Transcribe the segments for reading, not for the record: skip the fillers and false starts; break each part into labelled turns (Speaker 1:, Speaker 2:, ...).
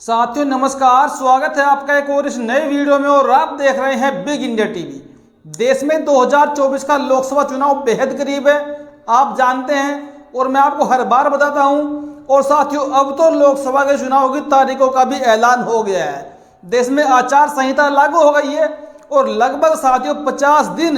Speaker 1: साथियों नमस्कार, स्वागत है आपका एक और इस नए वीडियो में। और आप देख रहे हैं बिग इंडिया टीवी। देश में 2024 का लोकसभा चुनाव बेहद करीब है, आप जानते हैं, और मैं आपको हर बार बताता हूं। और साथियों अब तो लोकसभा के चुनाव की तारीखों का भी ऐलान हो गया है। देश में आचार संहिता लागू हो गई है और लगभग साथियों 50 दिन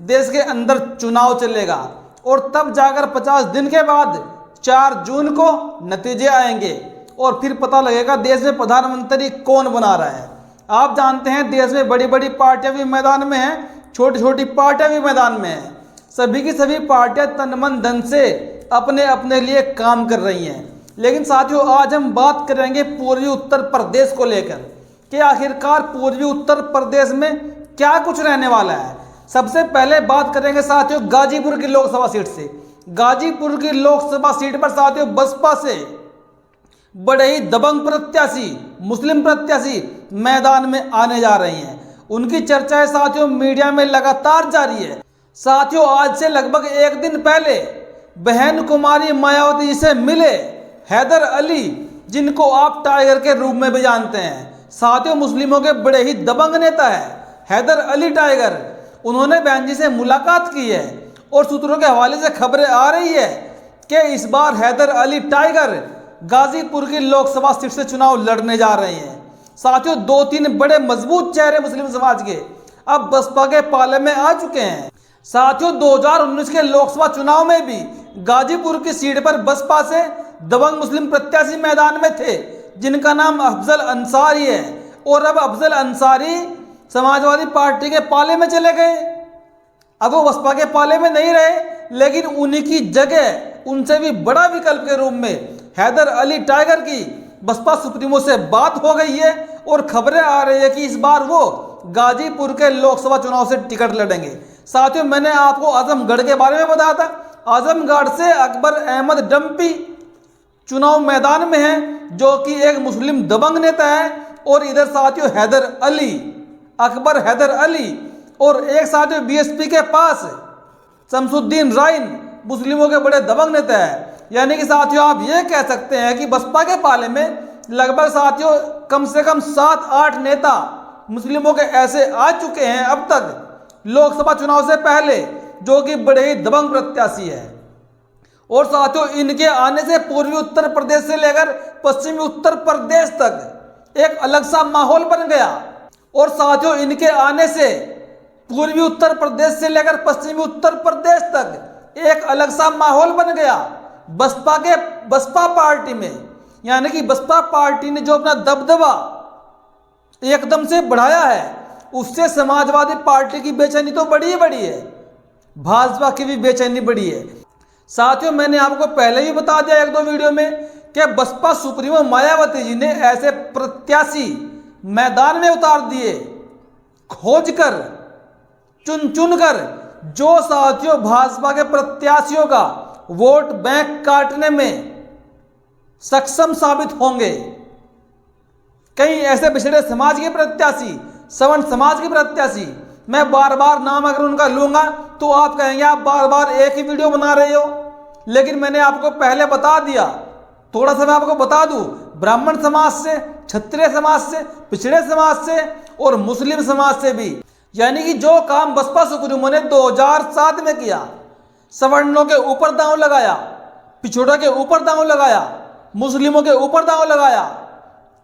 Speaker 1: देश के अंदर चुनाव चलेगा और तब जाकर 50 दिन के बाद 4 जून को नतीजे आएंगे और फिर पता लगेगा देश में प्रधानमंत्री कौन बना रहा है। आप जानते हैं देश में बड़ी बड़ी पार्टियां भी मैदान में हैं, छोटी छोटी पार्टियां भी मैदान में हैं। सभी की सभी पार्टियां तन मन धन से अपने अपने लिए काम कर रही हैं। लेकिन साथियों आज हम बात करेंगे पूर्वी उत्तर प्रदेश को लेकर कि आखिरकार पूर्वी उत्तर प्रदेश में क्या कुछ रहने वाला है। सबसे पहले बात करेंगे साथियों गाजीपुर की लोकसभा सीट से। गाजीपुर की लोकसभा सीट पर साथियों बसपा से बड़े ही दबंग प्रत्याशी, मुस्लिम प्रत्याशी मैदान में आने जा रही हैं। उनकी चर्चाएं साथियों मीडिया में लगातार जारी है। साथियों आज से लगभग एक दिन पहले बहन कुमारी मायावती जी से मिले हैदर अली, जिनको आप टाइगर के रूप में भी जानते हैं। साथियों मुस्लिमों के बड़े ही दबंग नेता है हैदर अली टाइगर। उन्होंने बहन जी से मुलाकात की है और सूत्रों के हवाले से खबरें आ रही है कि इस बार हैदर अली टाइगर गाजीपुर की लोकसभा सीट से चुनाव लड़ने जा रहे हैं। साथियों 2-3 बड़े मजबूत चेहरे मुस्लिम समाज के अब बसपा के पाले में आ चुके हैं। साथियों 2019 के लोकसभा चुनाव में भी गाजीपुर की सीट पर बसपा से दबंग मुस्लिम प्रत्याशी मैदान में थे, जिनका नाम अफजल अंसारी है। और अब अफजल अंसारी समाजवादी पार्टी के पाले में चले गए। अब वो बसपा के पाले में नहीं रहे, लेकिन उन्हीं की जगह उनसे भी बड़ा विकल्प के रूप में हैदर अली टाइगर की बसपा सुप्रीमो से बात हो गई है और खबरें आ रही है कि इस बार वो गाजीपुर के लोकसभा चुनाव से टिकट लड़ेंगे। साथियों मैंने आपको आजमगढ़ के बारे में बताया था। आजमगढ़ से अकबर अहमद डंपी चुनाव मैदान में है, जो कि एक मुस्लिम दबंग नेता है। और इधर साथियों हैदर अली, अकबर हैदर अली, और एक साथियों बीएसपी के पास शमसुद्दीन राइन मुस्लिमों के बड़े दबंग नेता है। यानी कि साथियों आप ये कह सकते हैं कि बसपा के पाले में लगभग साथियों कम से कम 7-8 नेता मुस्लिमों के ऐसे आ चुके हैं अब तक लोकसभा चुनाव से पहले, जो कि बड़े ही दबंग प्रत्याशी है। और साथियों इनके आने से पूर्वी उत्तर प्रदेश से लेकर पश्चिमी उत्तर प्रदेश तक एक अलग सा माहौल बन गया। और साथियों इनके आने से पूर्वी उत्तर प्रदेश से लेकर पश्चिमी उत्तर प्रदेश तक एक अलग सा माहौल बन गया बसपा पार्टी में। यानी कि बसपा पार्टी ने जो अपना दबदबा एकदम से बढ़ाया है, उससे समाजवादी पार्टी की बेचैनी तो बड़ी ही बड़ी है, भाजपा की भी बेचैनी बड़ी है। साथियों मैंने आपको पहले ही बता दिया 1-2 वीडियो में कि बसपा सुप्रीमो मायावती जी ने ऐसे प्रत्याशी मैदान में उतार दिए, खोज कर, चुन चुन कर, जो साथियों भाजपा के प्रत्याशियों का वोट बैंक काटने में सक्षम साबित होंगे। कई ऐसे पिछड़े समाज के प्रत्याशी, सवर्ण समाज के प्रत्याशी, मैं बार बार नाम अगर उनका लूंगा तो आप कहेंगे आप बार बार एक ही वीडियो बना रहे हो। लेकिन मैंने आपको पहले बता दिया, थोड़ा सा मैं आपको बता दूं, ब्राह्मण समाज से, क्षत्रिय समाज से, पिछड़े समाज से और मुस्लिम समाज से भी। यानी कि जो काम बसपा सुप्रीमो ने 2007 में किया, सवर्णों के ऊपर दांव लगाया, पिछड़ों के ऊपर दांव लगाया, मुस्लिमों के ऊपर दांव लगाया,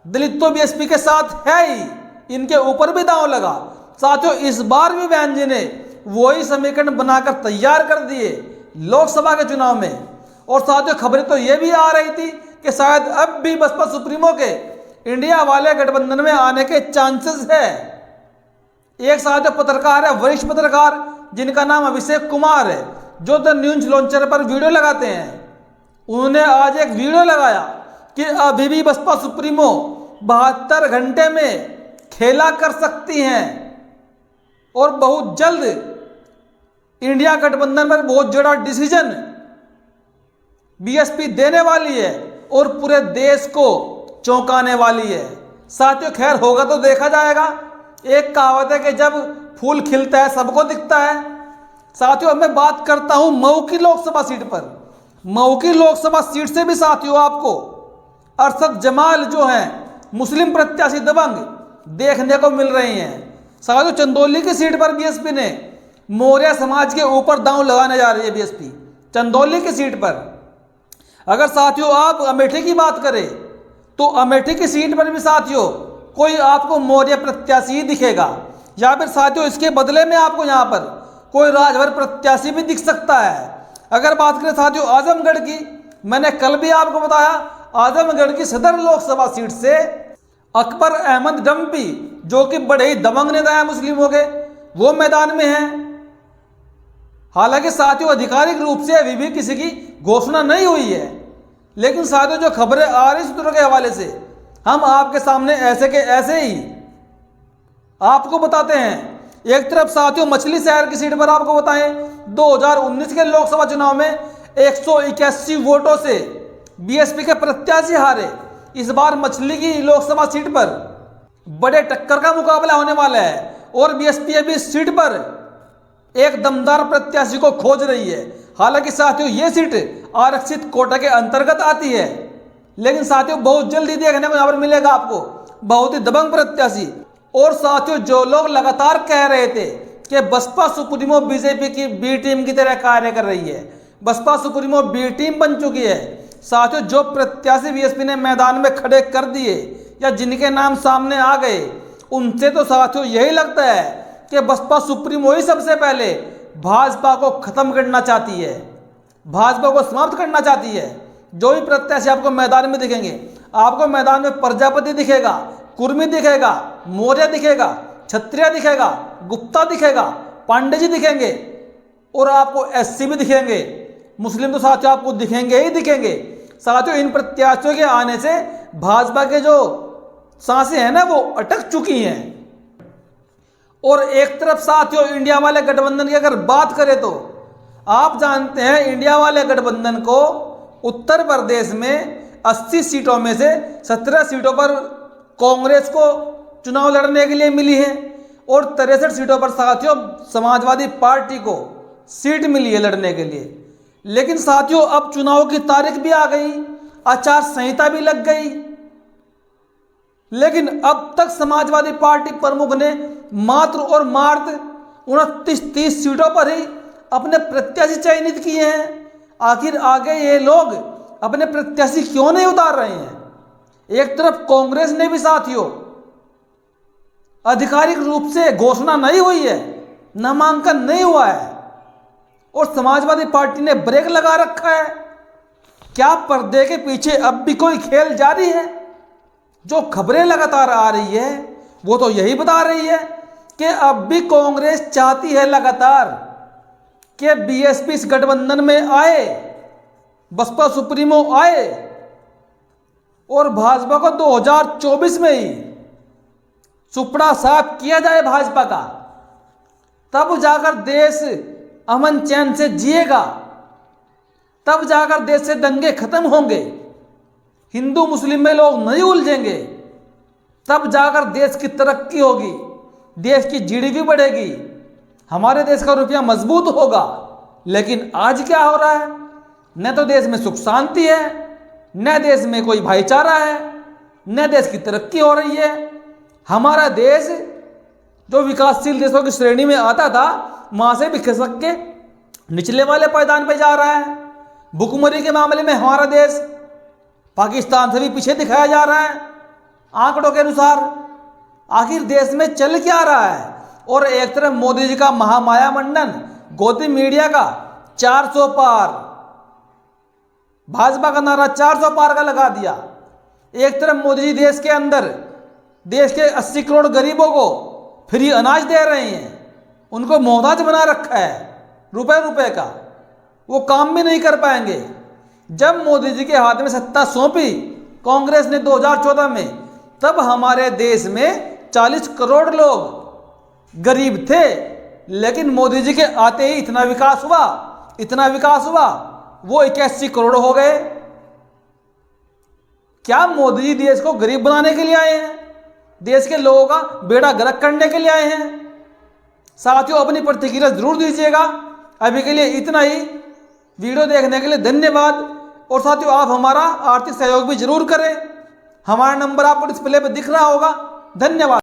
Speaker 1: दलित तो बीएसपी के साथ है ही, इनके ऊपर भी दांव लगा। साथियों इस बार भी बहन जी ने वही समीकरण बनाकर तैयार कर दिए लोकसभा के चुनाव में। और साथियों खबरें तो ये भी आ रही थी कि शायद अब भी बसपा सुप्रीमो के इंडिया वाले गठबंधन में आने के चांसेस है। एक साथियों पत्रकार है, वरिष्ठ पत्रकार, जिनका नाम अभिषेक कुमार है, जो द न्यूज लॉन्चर पर वीडियो लगाते हैं। उन्होंने आज एक वीडियो लगाया कि अभी भी बसपा सुप्रीमो 72 घंटे में खेला कर सकती हैं और बहुत जल्द इंडिया गठबंधन पर बहुत बड़ा डिसीजन बीएसपी देने वाली है और पूरे देश को चौंकाने वाली है। साथियों खैर होगा तो देखा जाएगा। एक कहावत है कि जब फूल खिलता है सबको दिखता है। साथियों मैं बात करता हूं मऊ की लोकसभा सीट पर। मऊ की लोकसभा सीट से भी साथियों आपको अरशद जमाल जो हैं मुस्लिम प्रत्याशी दबंग देखने को मिल रहे हैं। साथियों, चंदौली की सीट पर बीएसपी ने मौर्य समाज के ऊपर दांव लगाने जा रही है। बीएसपी चंदौली की सीट पर, अगर साथियों आप अमेठी की बात करें तो अमेठी की सीट पर भी साथियों कोई आपको मौर्य प्रत्याशी ही दिखेगा, या फिर साथियों इसके बदले में आपको यहाँ पर कोई राजभर प्रत्याशी भी दिख सकता है। अगर बात करें साथियों आजमगढ़ की, मैंने कल भी आपको बताया आजमगढ़ की सदर लोकसभा सीट से अकबर अहमद डंपी, जो कि बड़े ही दबंग नेता है मुस्लिमों के, वो मैदान में हैं। हालांकि साथियों आधिकारिक रूप से अभी भी किसी की घोषणा नहीं हुई है, लेकिन साथियों जो खबरें आ रही सूत्रों के हवाले से हम आपके सामने ऐसे के ऐसे ही आपको बताते हैं। एक तरफ साथियों मछली शहर की सीट पर आपको बताएं 2019 के लोकसभा चुनाव में 181 वोटों से बीएसपी के प्रत्याशी हारे। इस बार मछली की लोकसभा सीट पर बड़े टक्कर का मुकाबला होने वाला है और बीएसपी अभी इस सीट पर एक दमदार प्रत्याशी को खोज रही है। हालांकि साथियों ये सीट आरक्षित कोटा के अंतर्गत आती है, लेकिन साथियों बहुत जल्दी देखने को यहाँ पर मिलेगा आपको बहुत ही दबंग प्रत्याशी। और साथियों जो लोग लगातार कह रहे थे कि बसपा सुप्रीमो बीजेपी की बी टीम की तरह कार्य कर रही है, बसपा सुप्रीमो बी टीम बन चुकी है। साथियों जो प्रत्याशी बीएसपी ने मैदान में खड़े कर दिए या जिनके नाम सामने आ गए, उनसे तो साथियों यही लगता है कि बसपा सुप्रीमो ही सबसे पहले भाजपा को खत्म करना चाहती है, भाजपा को समाप्त करना चाहती है। जो भी प्रत्याशी आपको मैदान में दिखेंगे, आपको मैदान में प्रजापति दिखेगा, कुर्मी दिखेगा, मौर्य दिखेगा, क्षत्रिय दिखेगा, गुप्ता दिखेगा, पांडे जी दिखेंगे और आपको एससी भी दिखेंगे। मुस्लिम तो साथियों आपको दिखेंगे ही दिखेंगे। साथियों इन प्रत्याशियों के आने से भाजपा के जो सांसें हैं ना वो अटक चुकी हैं। और एक तरफ साथियों इंडिया वाले गठबंधन की अगर बात करें तो आप जानते हैं इंडिया वाले गठबंधन को उत्तर प्रदेश में 80 सीटों में से 17 सीटों पर कांग्रेस को चुनाव लड़ने के लिए मिली है और 63 सीटों पर साथियों समाजवादी पार्टी को सीट मिली है लड़ने के लिए। लेकिन साथियों अब चुनाव की तारीख भी आ गई, आचार संहिता भी लग गई, लेकिन अब तक समाजवादी पार्टी प्रमुख ने मात्र और मात्र 29-30 सीटों पर ही अपने प्रत्याशी चयनित किए हैं। आखिर आगे ये लोग अपने प्रत्याशी क्यों नहीं उतार रहे हैं? एक तरफ कांग्रेस ने भी साथियों आधिकारिक रूप से घोषणा नहीं हुई है, नामांकन नहीं हुआ है और समाजवादी पार्टी ने ब्रेक लगा रखा है। क्या पर्दे के पीछे अब भी कोई खेल जारी है? जो खबरें लगातार आ रही है वो तो यही बता रही है कि अब भी कांग्रेस चाहती है लगातार कि बीएसपी इस गठबंधन में आए, बसपा सुप्रीमो आए और भाजपा को 2024 में ही सुपड़ा साफ किया जाए भाजपा का, तब जाकर देश अमन चैन से जिएगा, तब जाकर देश से दंगे खत्म होंगे, हिंदू मुस्लिम में लोग नहीं उलझेंगे, तब जाकर देश की तरक्की होगी, देश की जीडीपी बढ़ेगी, हमारे देश का रुपया मजबूत होगा। लेकिन आज क्या हो रहा है? न तो देश में सुख शांति है, न देश में कोई भाईचारा है, न देश की तरक्की हो रही है। हमारा देश जो विकासशील देशों की श्रेणी में आता था वहां से भी खिसक के निचले वाले पायदान पे जा रहा है। भुखमरी के मामले में हमारा देश पाकिस्तान से भी पीछे दिखाया जा रहा है आंकड़ों के अनुसार। आखिर देश में चल क्या रहा है? और एक तरफ मोदी जी का महामाया मंडन गौतम मीडिया का 400 पार, भाजपा का नारा 400 पार का लगा दिया। एक तरफ मोदी जी देश के अंदर देश के 80 करोड़ गरीबों को फ्री अनाज दे रहे हैं, उनको मोहताज बना रखा है रुपए रुपए का, वो काम भी नहीं कर पाएंगे। जब मोदी जी के हाथ में सत्ता सौंपी कांग्रेस ने 2014 में, तब हमारे देश में 40 करोड़ लोग गरीब थे, लेकिन मोदी जी के आते ही इतना विकास हुआ, इतना विकास हुआ, वो 81 करोड़ हो गए। क्या मोदी जी देश को गरीब बनाने के लिए आए हैं? देश के लोगों का बेड़ा गर्क करने के लिए आए हैं? साथियों अपनी प्रतिक्रिया जरूर दीजिएगा। अभी के लिए इतना ही। वीडियो देखने के लिए धन्यवाद। और साथियों आप हमारा आर्थिक सहयोग भी जरूर करें। हमारा नंबर आपको डिस्प्ले पे दिख रहा होगा। धन्यवाद।